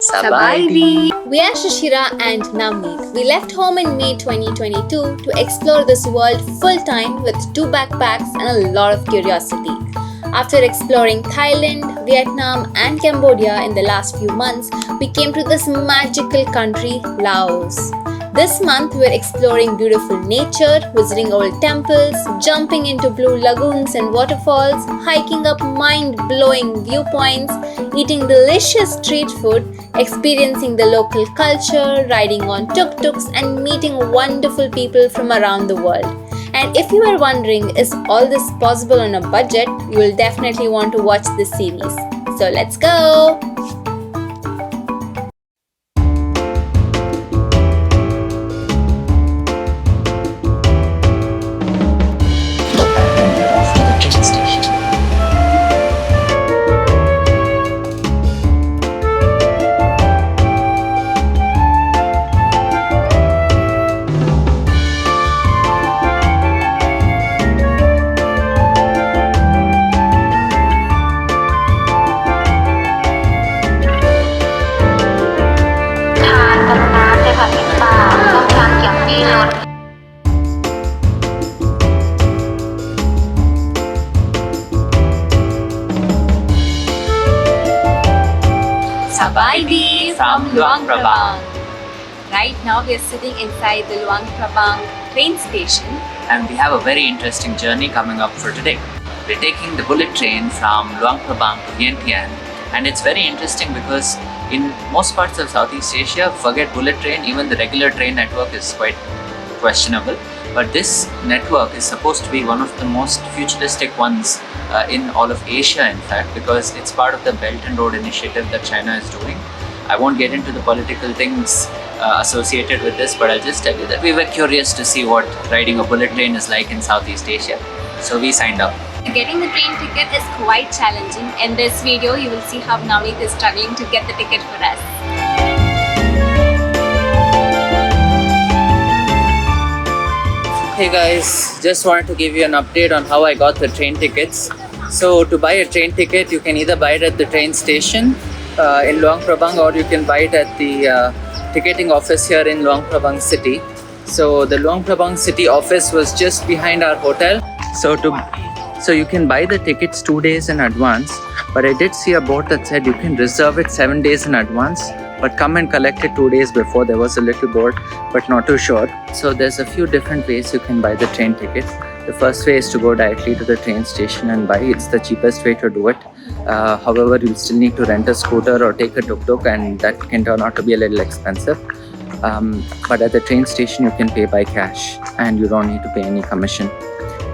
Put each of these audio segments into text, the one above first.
Sabaidi. We are Shishira and Navneet. We left home in May 2022 to explore this world full-time with 2 backpacks and a lot of curiosity. After exploring Thailand, Vietnam and Cambodia in the last few months, we came to this magical country, Laos. This month we're exploring beautiful nature, visiting old temples, jumping into blue lagoons and waterfalls, hiking up mind-blowing viewpoints, eating delicious street food, experiencing the local culture, riding on tuk-tuks and meeting wonderful people from around the world. And if you are wondering, is all this possible on a budget, you will definitely want to watch this series. So let's go! Sabaidi From Luang Prabang. Right now we are sitting inside the Luang Prabang train station. And we have a very interesting journey coming up for today. We're taking the bullet train from Luang Prabang to Vientiane, and it's very interesting because in most parts of Southeast Asia, forget bullet train, even the regular train network is quite questionable. But this network is supposed to be one of the most futuristic ones in all of Asia, in fact, because it's part of the Belt and Road Initiative that China is doing. I won't get into the political things associated with this, but I'll just tell you that we were curious to see what riding a bullet train is like in Southeast Asia. So we signed up. Getting the train ticket is quite challenging. In this video, you will see how Navneet is struggling to get the ticket for us. Hey guys, just wanted to give you an update on how I got the train tickets. So to buy a train ticket, you can either buy it at the train station in Luang Prabang, or you can buy it at the ticketing office here in Luang Prabang city. So the Luang Prabang city office was just behind our hotel. So you can buy the tickets 2 days in advance, but I did see a board that said you can reserve it 7 days in advance, but come and collect it 2 days before. There was a little board, but not too sure. So there's a few different ways you can buy the train ticket. The first way is to go directly to the train station and buy. It's the cheapest way to do it. However, you'll still need to rent a scooter or take a tuk-tuk, and that can turn out to be a little expensive. But at the train station, you can pay by cash and you don't need to pay any commission.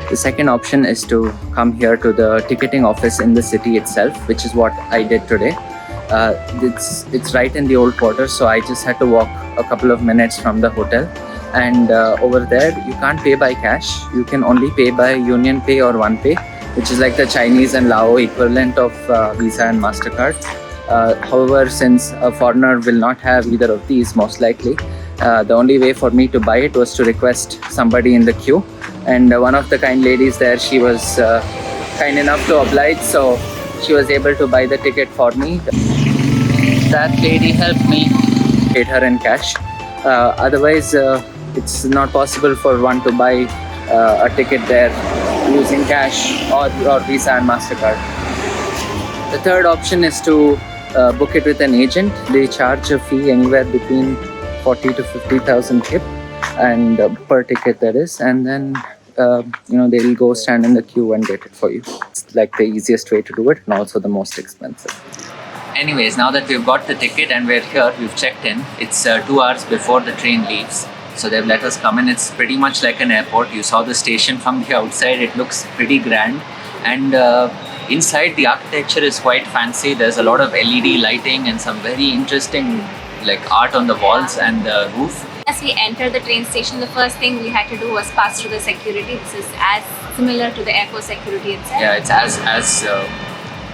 The second option is to come here to the ticketing office in the city itself, which is what I did today. It's right in the old quarter, so I just had to walk a couple of minutes from the hotel. And over there, you can't pay by cash. You can only pay by Union Pay or OnePay, which is like the Chinese and Lao equivalent of Visa and Mastercard. However, since a foreigner will not have either of these, most likely, the only way for me to buy it was to request somebody in the queue. And one of the kind ladies there, she was kind enough to oblige, so she was able to buy the ticket for me. That lady helped me, paid her in cash. Otherwise, it's not possible for one to buy a ticket there using cash or Visa and Mastercard. The third option is to book it with an agent. They charge a fee anywhere between 40 to 50,000 tip, and per ticket that is, and then they will go stand in the queue and get it for you. It's like the easiest way to do it, and also the most expensive. Anyways, now that we've got the ticket and we're here, we've checked in. It's 2 hours before the train leaves, so they've let us come in. It's pretty much like an airport. You saw the station from the outside. It looks pretty grand, and inside the architecture is quite fancy. There's a lot of LED lighting and some very interesting art on the walls and the roof. As we entered the train station, the first thing we had to do was pass through the security. This is as similar to the airport security itself. Yeah, it's as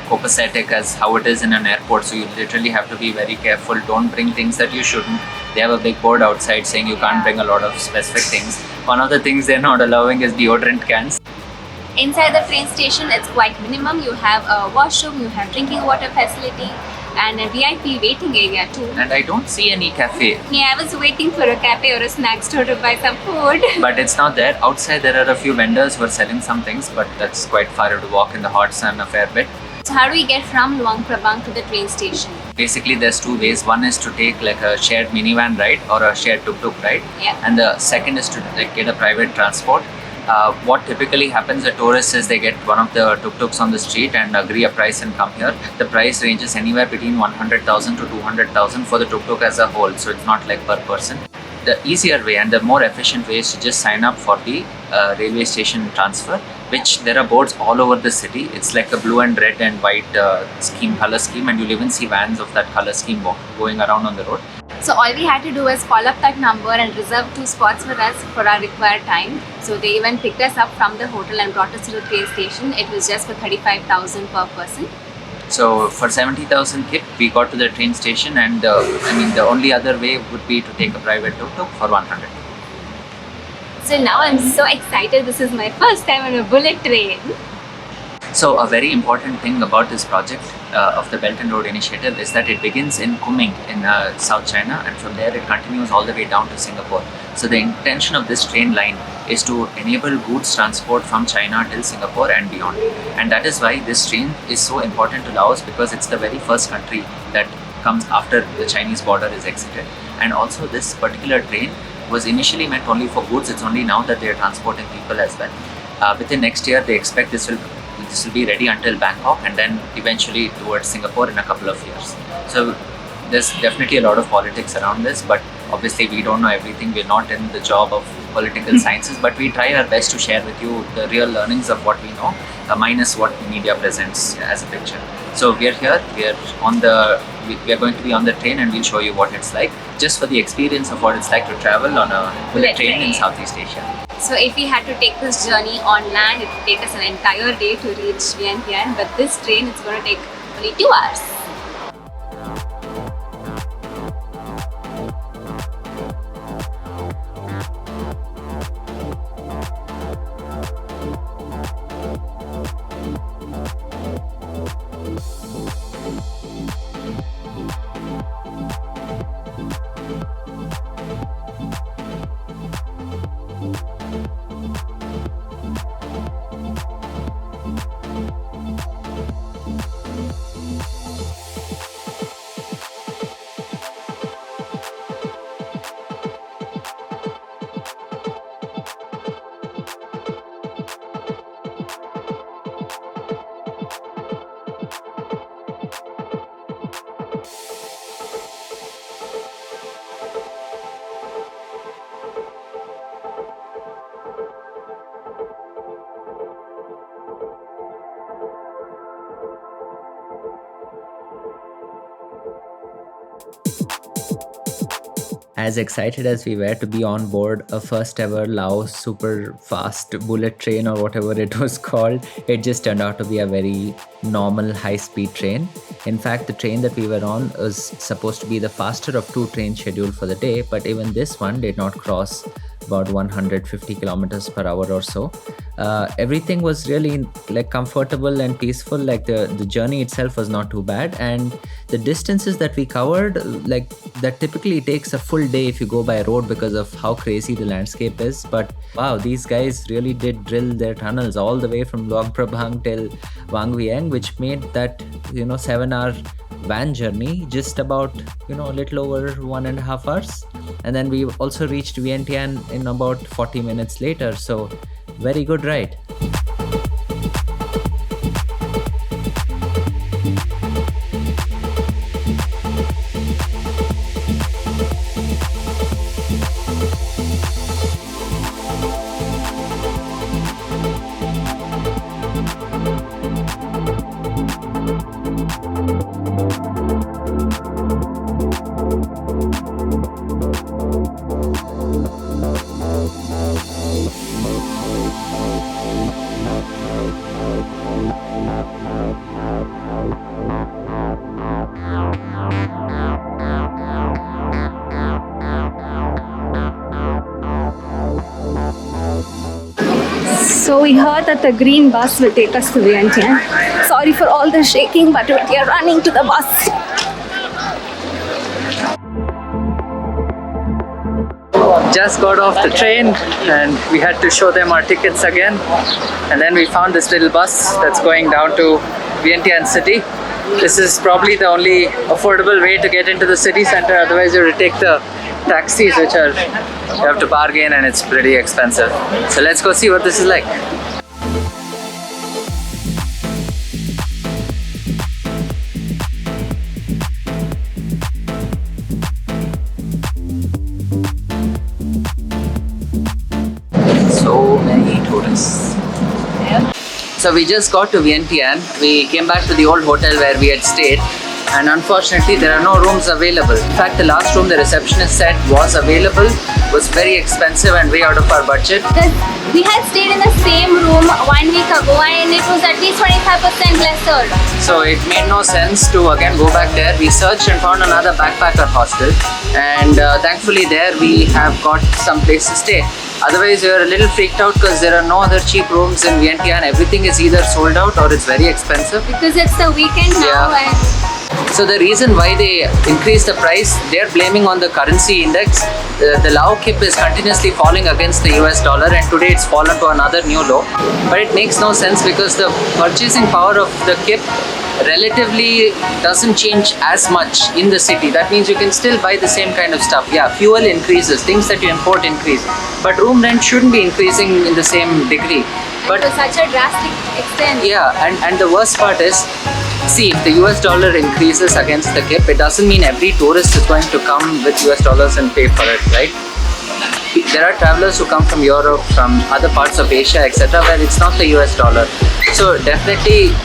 copacetic as how it is in an airport. So you literally have to be very careful. Don't bring things that you shouldn't. They have a big board outside saying you can't bring a lot of specific things. One of the things they're not allowing is deodorant cans. Inside the train station, it's quite minimum. You have a washroom, you have drinking water facility, and a VIP waiting area too. And I don't see any cafe. Yeah, I was waiting for a cafe or a snack store to buy some food. But it's not there. Outside there are a few vendors who are selling some things, but that's quite far to walk in the hot sun a fair bit. So how do we get from Luang Prabang to the train station? Basically, there's two ways. One is to take like a shared minivan ride or a shared tuk-tuk ride. Yeah. And the second is to like get a private transport. What typically happens to tourists is they get one of the tuk-tuks on the street and agree a price and come here. The price ranges anywhere between 100,000 to 200,000 for the tuk-tuk as a whole. So it's not like per person. The easier way and the more efficient way is to just sign up for the railway station transfer, which there are boards all over the city. It's like a blue and red and white color scheme, and you'll even see vans of that color scheme going around on the road. So all we had to do was call up that number and reserve 2 spots for us for our required time. So they even picked us up from the hotel and brought us to the train station. It was just for 35,000 per person. So for 70,000 kip, we got to the train station, and the only other way would be to take a private tuk-tuk for 100. So now I'm so excited. This is my first time on a bullet train. So a very important thing about this project of the Belt and Road Initiative is that it begins in Kunming in South China, and from there it continues all the way down to Singapore. So the intention of this train line is to enable goods transport from China till Singapore and beyond. And that is why this train is so important to Laos, because it's the very first country that comes after the Chinese border is exited. And also this particular train was initially meant only for goods. It's only now that they are transporting people as well. Within next year, they expect this will be ready until Bangkok, and then eventually towards Singapore in a couple of years. So there's definitely a lot of politics around this, but obviously we don't know everything. We're not in the job of political sciences, but we try our best to share with you the real learnings of what we know, minus what the media presents as a picture. So we are here, we are going to be on the train, and we'll show you what it's like, just for the experience of what it's like to travel on a bullet train in Southeast Asia. So if we had to take this journey on land, it would take us an entire day to reach Vientiane, but this train, it's going to take only 2 hours. As excited as we were to be on board a first ever Laos super fast bullet train or whatever it was called, it just turned out to be a very normal high speed train. In fact, the train that we were on was supposed to be the faster of 2 trains scheduled for the day, but even this one did not cross about 150 kilometers per hour or so. Everything was really like comfortable and peaceful. Like the journey itself was not too bad, and the distances that we covered, like that typically takes a full day if you go by road because of how crazy the landscape is. But wow, these guys really did drill their tunnels all the way from Luang Prabang till Vang Vieng, which made that 7-hour van journey just about a little over 1.5 hours. And then we also reached Vientiane in about 40 minutes later. So very good ride. So we heard that the green bus will take us to Vientiane. Sorry for all the shaking, but we are running to the bus. just got off the train and we had to show them our tickets again. And then we found this little bus that's going down to Vientiane city. This is probably the only affordable way to get into the city center. Otherwise, you have to take the taxis, which are you have to bargain and it's pretty expensive. So let's go see what this is like. So many tourists. So we just got to Vientiane. We came back to the old hotel where we had stayed, and unfortunately there are no rooms available. In fact, the last room the receptionist said was available was very expensive and way out of our budget. Because we had stayed in the same room 1 week ago and it was at least 25% lesser. So it made no sense to again go back there. We searched and found another backpacker hostel, and thankfully there we have got some place to stay. Otherwise, we were a little freaked out because there are no other cheap rooms in Vientiane. Everything is either sold out or it's very expensive. Because it's the weekend now. Yeah. And so the reason why they increased the price, they're blaming on the currency index. The Lao kip is continuously falling against the US dollar, and today it's fallen to another new low. But it makes no sense because the purchasing power of the kip relatively doesn't change as much in the city. That means you can still buy the same kind of stuff. Yeah, fuel increases, things that you import increase, but room rent shouldn't be increasing in the same degree. But to such a drastic extent. yeah, and the worst part is, see, if the US dollar increases against the kip, it doesn't mean every tourist is going to come with US dollars and pay for it, right? There are travelers who come from Europe, from other parts of Asia, etc., where it's not the US dollar. So definitely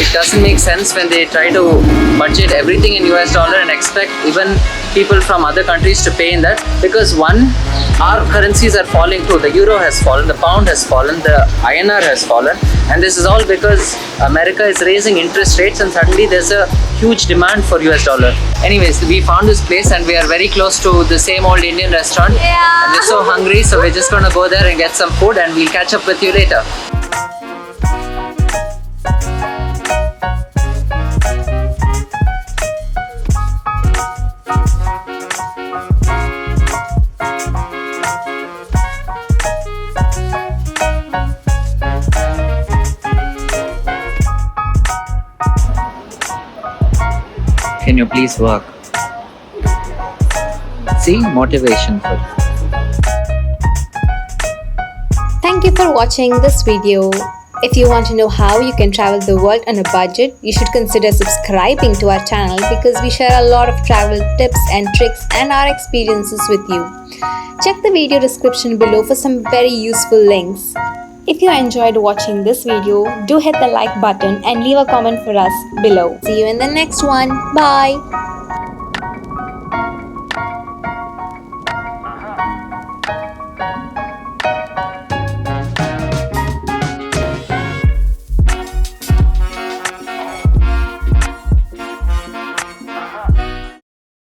it doesn't make sense when they try to budget everything in US dollar and expect even people from other countries to pay in that, because one, our currencies are falling too. The euro has fallen, the pound has fallen, the INR has fallen, and this is all because America is raising interest rates and suddenly there's a huge demand for US dollar. Anyways, we found this place and we are very close to the same old Indian restaurant. Yeah. And we're so hungry, so we're just gonna go there and get some food and we'll catch up with you later. Can you please work? See, motivation for you. Thank you for watching this video. If you want to know how you can travel the world on a budget, you should consider subscribing to our channel because we share a lot of travel tips and tricks and our experiences with you. Check the video description below for some very useful links. If you enjoyed watching this video, do hit the like button and leave a comment for us below. See you in the next one. Bye.